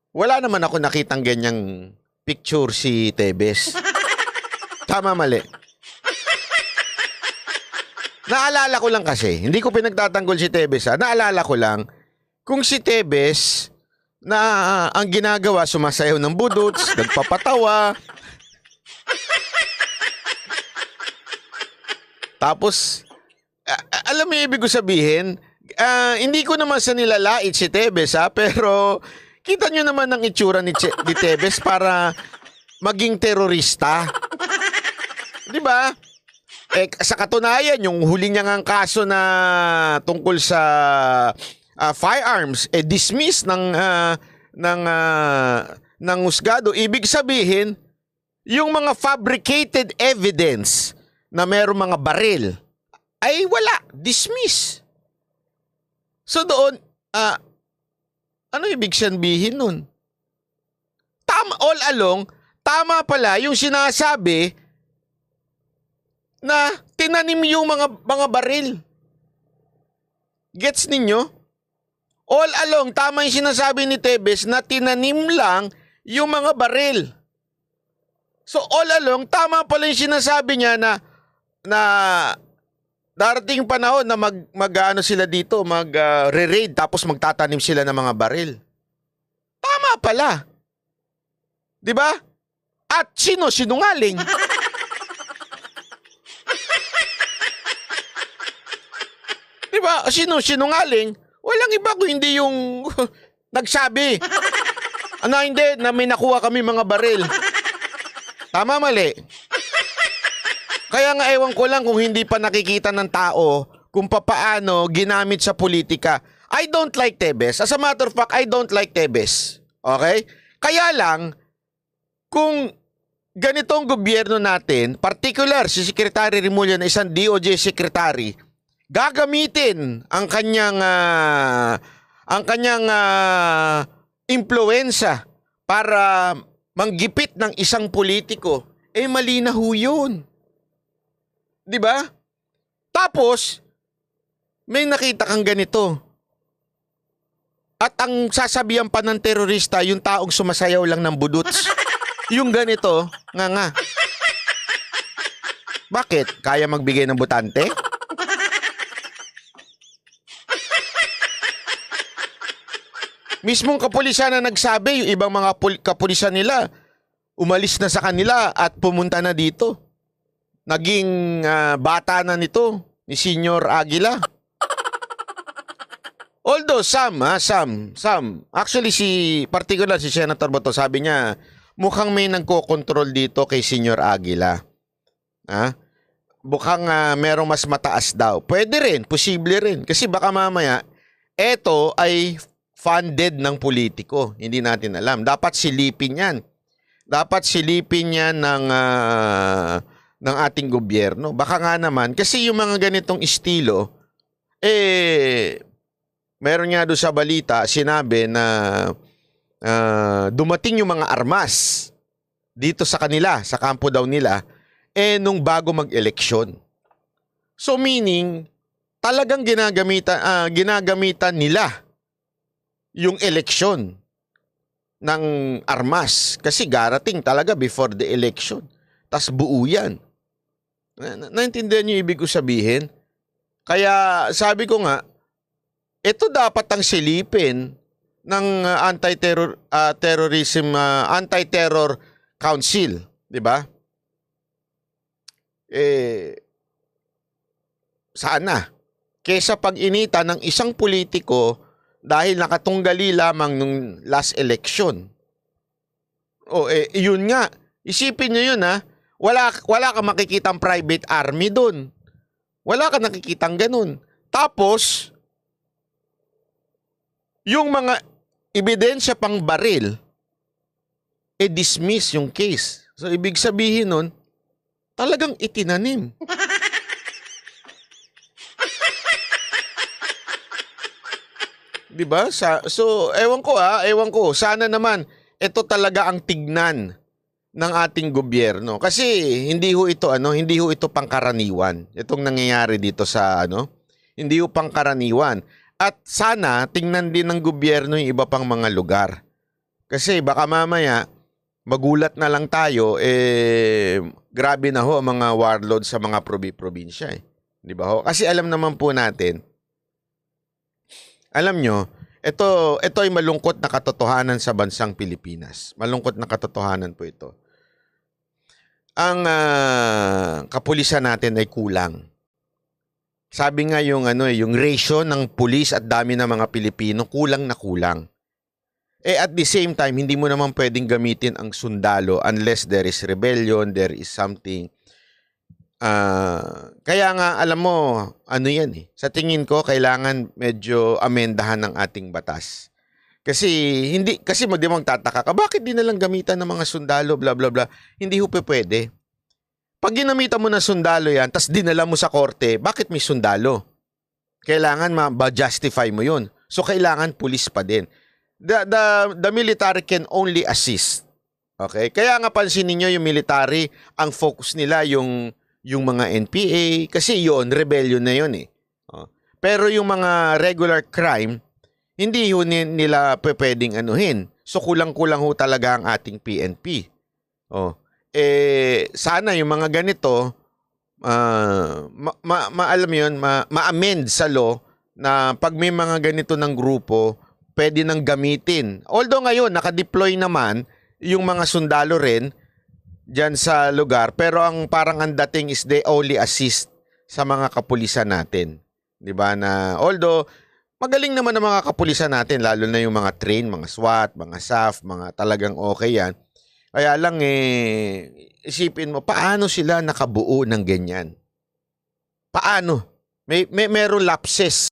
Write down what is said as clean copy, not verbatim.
Wala naman ako nakitang ganyang picture si Tebes. Tama, mali. Naalala ko lang kasi, hindi ko pinagtatanggol si Tebes ha. Naalala ko lang, kung si Tebes na ang ginagawa, sumasayaw ng budots, nagpapatawa. Tapos, alam mo yung ibig ko sabihin, hindi ko naman sa nilalait si Tebes ha, pero kita nyo naman ang itsura ni Tebes para maging terorista. Di ba? Sa katunayan, yung huli niya ngang kaso na tungkol sa firearms, dismiss ng husgado. Ibig sabihin, yung mga fabricated evidence na merong mga baril ay wala, dismiss. So doon, ano ibig sabihin nun? Tama, all along, tama pala yung sinasabi na tinanim yung mga baril. Gets ninyo? All along, tama yung sinasabi ni Tebes na tinanim lang yung mga baril. So all along, tama pala yung sinasabi niya na darating panahon na mag-ano sila dito, re-raid tapos magtatanim sila ng mga baril. Tama pala. 'Di ba? At sino sinungaling? Diba? Sino sinungaling? Walang iba kung hindi yung nagsabi. Hindi, na may nakuha kami mga baril. Tama, mali. Kaya nga ewan ko lang kung hindi pa nakikita ng tao kung papaano ginamit sa politika. I don't like Tebes. As a matter of fact, I don't like Tebes. Okay? Kaya lang, kung ganitong gobyerno natin, particular si Secretary Remulla na isang DOJ secretary, gagamitin ang kanyang impluwensya para manggipit ng isang politiko, mali na ho yun. 'Di ba? Tapos may nakita kang ganito. At ang sasabihan pa ng terorista, yung taong sumasayaw lang ng budots. Yung ganito, nga. Bakit? Kaya magbigay ng butante? Mismong kapulisan na nagsabi, yung ibang mga kapulisan nila, umalis na sa kanila at pumunta na dito. Naging bata na nito, ni Senior Aguila. Although some. Actually, particular si Senator Bato, sabi niya, mukhang may nagko-control dito kay Senior Aguila. Mukhang merong mas mataas daw. Pwede rin, posible rin. Kasi baka mamaya, eto ay funded ng politiko. Hindi natin alam. Dapat silipin yan. Dapat silipin yan ng ating gobyerno. Baka nga naman, kasi yung mga ganitong estilo, meron nga doon sa balita, sinabi na dumating yung mga armas dito sa kanila, sa kampo daw nila, nung bago mag-eleksyon. So meaning, talagang ginagamitan nila yung eleksyon ng armas. Kasi darating talaga before the election. Tas buo yan. Naintindihan niyo ibig ko sabihin? Kaya sabi ko nga, ito dapat ang silipin ng Anti-Terror Council, 'di ba? Sana kaysa pag-inita ng isang politiko dahil nakatunggali lamang nung last election. Yun nga. Isipin niyo yun Wala ka makikitang private army doon. Wala ka nakikitang ganun. Tapos, yung mga ebidensya pang baril, dismiss yung case. So, ibig sabihin nun, talagang itinanim. Diba? So, ewan ko. Sana naman, ito talaga ang tignan ng ating gobyerno. Kasi hindi ho ito pangkaraniwan. Itong nangyayari dito sa hindi ho pangkaraniwan. At sana tingnan din ng gobyerno yung iba pang mga lugar. Kasi baka mamaya, magulat na lang tayo, grabe na ho ang mga warlord sa mga probinsya eh. Di ba ho? Kasi alam naman po natin, alam nyo, ito ay malungkot na katotohanan sa bansang Pilipinas. Malungkot na katotohanan po ito. Ang kapulisan natin ay kulang. Sabi nga yung ratio ng pulis at dami ng mga Pilipino, kulang na kulang. At the same time, hindi mo naman pwedeng gamitin ang sundalo unless there is rebellion, there is something. Kaya nga, alam mo, yan eh. Sa tingin ko, kailangan medyo amendahan ng ating batas. Kasi di mo magtataka ka, bakit di nalang gamitan ng mga sundalo, bla bla bla. Hindi ho pwede. Pag ginamitan mo ng sundalo yan, tas dinala mo sa korte, bakit may sundalo? Kailangan ma-justify mo yun. So, kailangan pulis pa din. The military can only assist. Okay? Kaya nga pansinin niyo yung military, ang focus nila yung mga NPA, kasi yun, rebellion na yun eh. Pero yung mga regular crime, hindi yun nila pwedeng anuhin. So kulang-kulang ho talaga ang ating PNP. Sana yung mga ganito, alam yun, ma-amend sa law na pag may mga ganito ng grupo, pwede nang gamitin. Although ngayon, nakadeploy naman yung mga sundalo rin dyan sa lugar, pero parang ang dating is they only assist sa mga kapulisan natin. Diba na, although, magaling naman ang mga kapulisan natin, lalo na yung mga train, mga SWAT, mga SAF, mga talagang okay yan. Kaya lang isipin mo, paano sila nakabuo ng ganyan? Paano? Meron lapses.